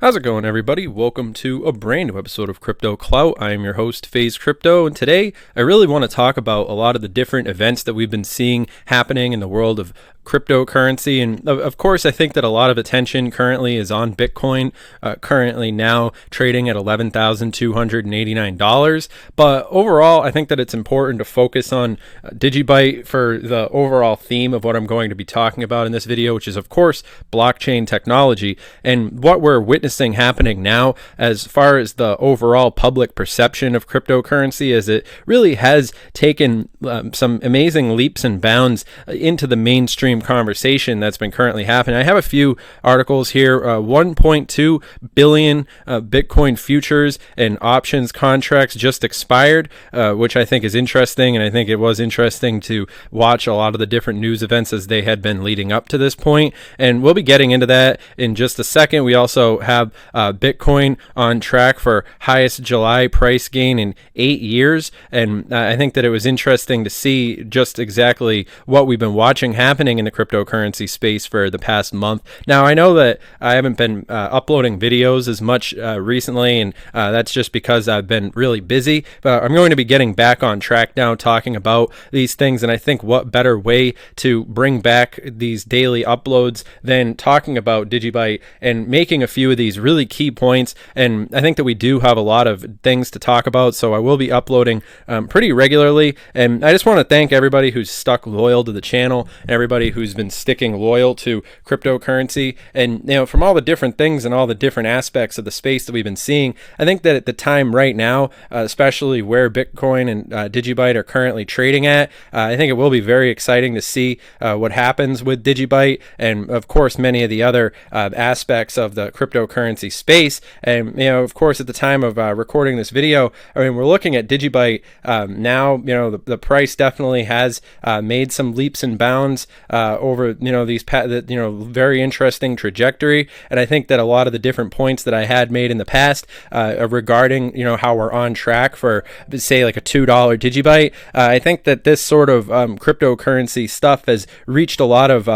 How's it going, everybody? Welcome to a brand new episode of Crypto Clout. I am your host, FaZe Crypto, and today I really want to talk about a lot of the different events that we've been seeing happening in the world of cryptocurrency. And of course, I think that a lot of attention currently is on Bitcoin, currently now trading at $11,289. But overall, I think that it's important to focus on DigiByte for the overall theme of what I'm going to be talking about in this video, which is, of course, blockchain technology and what we're witnessing happening now as far as the overall public perception of cryptocurrency, as it really has taken some amazing leaps and bounds into the mainstream conversation that's been currently happening. I have a few articles here. 1.2 billion Bitcoin futures and options contracts just expired, which I think is interesting, and I think it was interesting to watch a lot of the different news events as they had been leading up to this point, and we'll be getting into that in just a second. We also have Bitcoin on track for highest July price gain in 8 years, and I think that it was interesting to see just exactly what we've been watching happening in the cryptocurrency space for the past month. Now, I know that I haven't been uploading videos as much recently, and that's just because I've been really busy, but I'm going to be getting back on track now talking about these things, and I think what better way to bring back these daily uploads than talking about DigiByte and making a few of these really key points. And I think that we do have a lot of things to talk about, so I will be uploading pretty regularly. And I just want to thank everybody who's stuck loyal to the channel, and everybody who's been sticking loyal to cryptocurrency. And from all the different things and all the different aspects of the space that we've been seeing, I think that at the time right now, especially where Bitcoin and DigiByte are currently trading at, I think it will be very exciting to see what happens with DigiByte and, of course, many of the other aspects of the cryptocurrency space. And of course, at the time of recording this video, I mean, we're looking at DigiByte now. The price definitely has made some leaps and bounds over these very interesting trajectory. And I think that a lot of the different points that I had made in the past regarding how we're on track for, say, like a $2 DigiByte, I think that this sort of cryptocurrency stuff has reached a lot of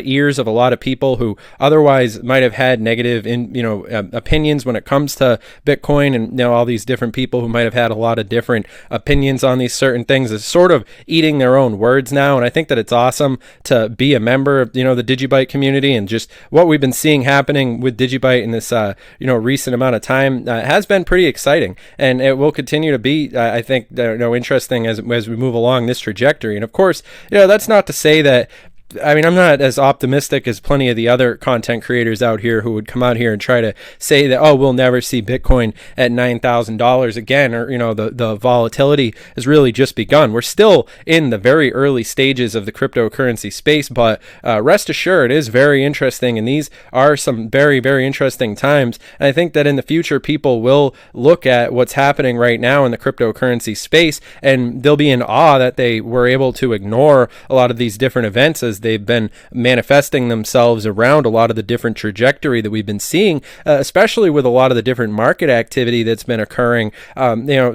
ears of a lot of people who otherwise might have had negative opinions when it comes to Bitcoin, and all these different people who might have had a lot of different opinions on these certain things is sort of eating their own words now. And I think that it's awesome to be a member of the DigiByte community, and just what we've been seeing happening with DigiByte in this recent amount of time has been pretty exciting, and it will continue to be I think interesting as we move along this trajectory. And of course, that's not to say that I'm not as optimistic as plenty of the other content creators out here who would come out here and try to say that, oh, we'll never see Bitcoin at $9,000 again, or, the volatility has really just begun. We're still in the very early stages of the cryptocurrency space, but rest assured, it is very interesting, and these are some very, very interesting times. And I think that in the future, people will look at what's happening right now in the cryptocurrency space, and they'll be in awe that they were able to ignore a lot of these different events as they've been manifesting themselves around a lot of the different trajectory that we've been seeing, especially with a lot of the different market activity that's been occurring,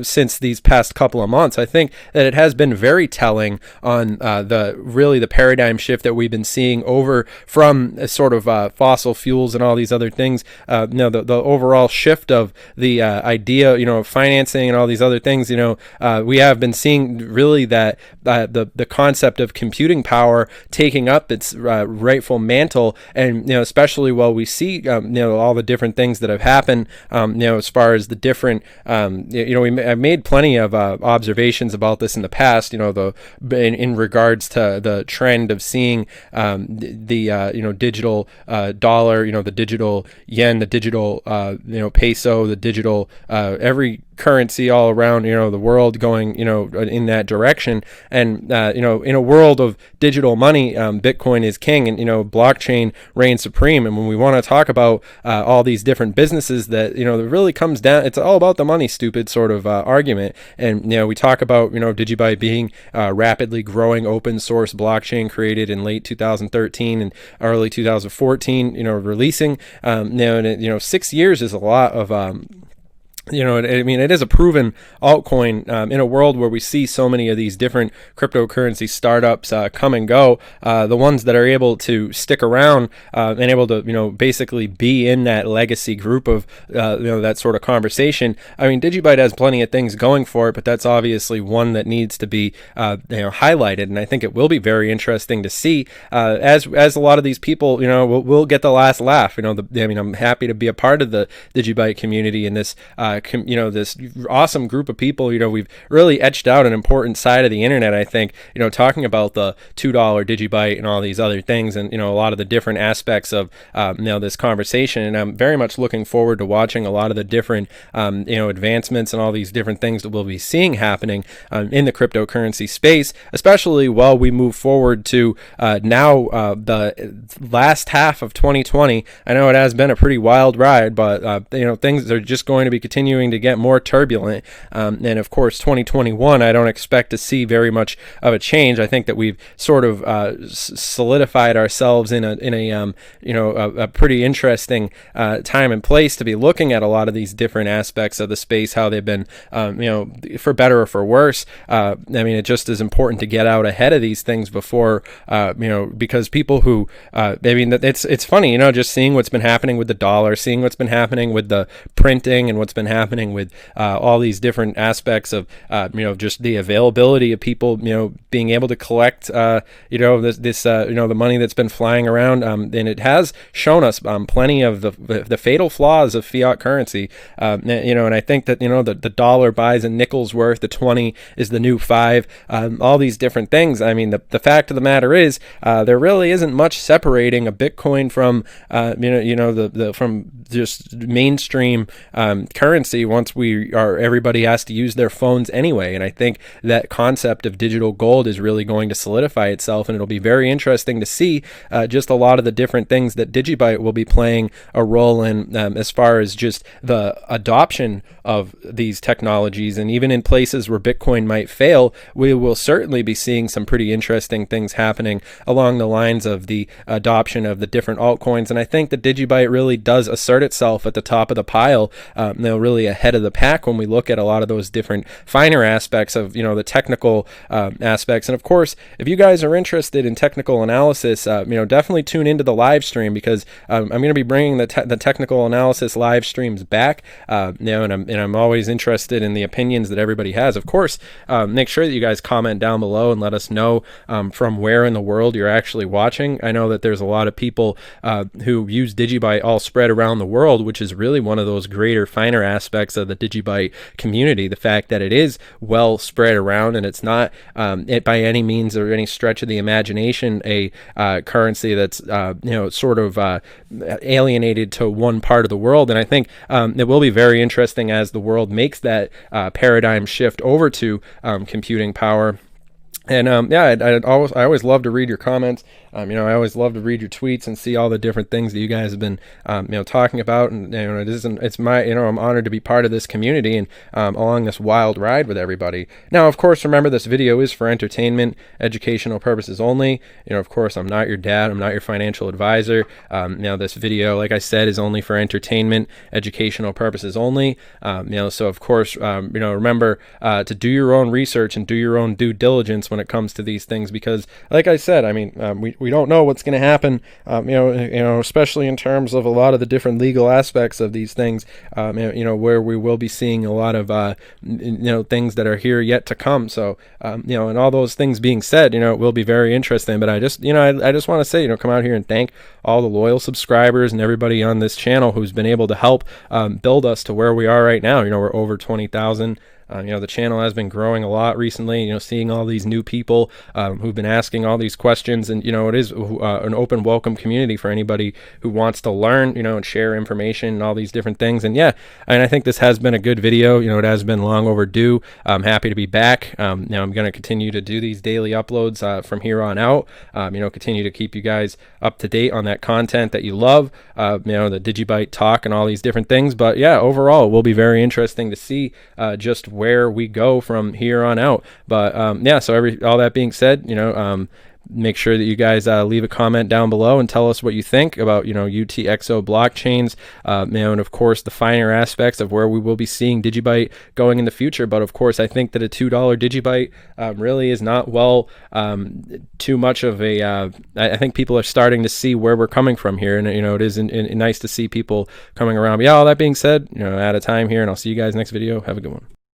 since these past couple of months. I think that it has been very telling on the paradigm shift that we've been seeing over from sort of fossil fuels and all these other things. The overall shift of the idea, of financing and all these other things. We have been seeing really that the concept of computing power taking up its rightful mantle, and especially while we see all the different things that have happened, as far as the different I've made plenty of observations about this in the past, in regards to the trend of seeing the digital dollar, the digital yen, the digital peso, the digital every currency all around the world going in that direction. And in a world of digital money, Bitcoin is king, and blockchain reigns supreme. And when we want to talk about all these different businesses that it really comes down, it's all about the money, stupid sort of argument. And we talk about DigiByte being rapidly growing open source blockchain created in late 2013 and early 2014, releasing 6 years is a lot of I mean, it is a proven altcoin in a world where we see so many of these different cryptocurrency startups come and go. The ones that are able to stick around and able to, basically be in that legacy group of, that sort of conversation. I mean, DigiByte has plenty of things going for it, but that's obviously one that needs to be, highlighted. And I think it will be very interesting to see as a lot of these people, will get the last laugh. I'm happy to be a part of the DigiByte community in this. This awesome group of people. We've really etched out an important side of the internet, I think, talking about the $2 DigiByte and all these other things, and a lot of the different aspects of this conversation. And I'm very much looking forward to watching a lot of the different advancements and all these different things that we'll be seeing happening in the cryptocurrency space, especially while we move forward to now the last half of 2020. I know it has been a pretty wild ride, but things are just going to be continuing to get more turbulent, and of course 2021 I don't expect to see very much of a change. I think that we've sort of solidified ourselves in a pretty interesting time and place to be looking at a lot of these different aspects of the space, how they've been for better or for worse. I mean, it just is important to get out ahead of these things before because people who it's funny, just seeing what's been happening with the dollar, seeing what's been happening with the printing, and what's been happening with all these different aspects of just the availability of people being able to collect the money that's been flying around, and it has shown us plenty of the fatal flaws of fiat currency, and I think that the dollar buys a nickel's worth, the 20 is the new 5, all these different things. I mean, the fact of the matter is there really isn't much separating a Bitcoin from from just mainstream currency once everybody has to use their phones anyway. And I think that concept of digital gold is really going to solidify itself, and it'll be very interesting to see just a lot of the different things that DigiByte will be playing a role in as far as just the adoption of these technologies. And even in places where Bitcoin might fail, we will certainly be seeing some pretty interesting things happening along the lines of the adoption of the different altcoins. And I think that DigiByte really does assert itself at the top of the pile, really ahead of the pack when we look at a lot of those different finer aspects of the technical aspects. And of course, if you guys are interested in technical analysis, definitely tune into the live stream, because I'm going to be bringing the technical analysis live streams back, and I'm always interested in the opinions that everybody has. Of course, make sure that you guys comment down below and let us know from where in the world you're actually watching. I know that there's a lot of people who use DigiByte all spread around the world, which is really one of those greater, finer aspects of the DigiByte community. The fact that it is well spread around, and it's not by any means or any stretch of the imagination a currency that's sort of alienated to one part of the world. And I think it will be very interesting as the world makes that paradigm shift over to computing power. And I always love to read your comments. I always love to read your tweets and see all the different things that you guys have been, talking about. And it's my, I'm honored to be part of this community and along this wild ride with everybody. Now, of course, remember, this video is for entertainment, educational purposes only. Of course, I'm not your dad. I'm not your financial advisor. This video, like I said, is only for entertainment, educational purposes only. So of course, remember to do your own research and do your own due diligence when it comes to these things, because like I said, we don't know what's going to happen, especially in terms of a lot of the different legal aspects of these things, where we will be seeing a lot of, things that are here yet to come. So, and all those things being said, it will be very interesting. But I just want to say, come out here and thank all the loyal subscribers and everybody on this channel who's been able to help build us to where we are right now. We're over 20,000. The channel has been growing a lot recently, seeing all these new people who've been asking all these questions. And, it is an open, welcome community for anybody who wants to learn, and share information and all these different things. And I think this has been a good video. It has been long overdue. I'm happy to be back. I'm going to continue to do these daily uploads from here on out, continue to keep you guys up to date on that content that you love, the DigiByte talk and all these different things. But overall, it will be very interesting to see just where we go from here on out. But so all that being said, make sure that you guys leave a comment down below and tell us what you think about, UTXO blockchains, and of course the finer aspects of where we will be seeing DigiByte going in the future. But of course, I think that a $2 DigiByte really is not too much of a. I think people are starting to see where we're coming from here, and it is nice to see people coming around. But yeah, all that being said, out of time here, and I'll see you guys next video. Have a good one.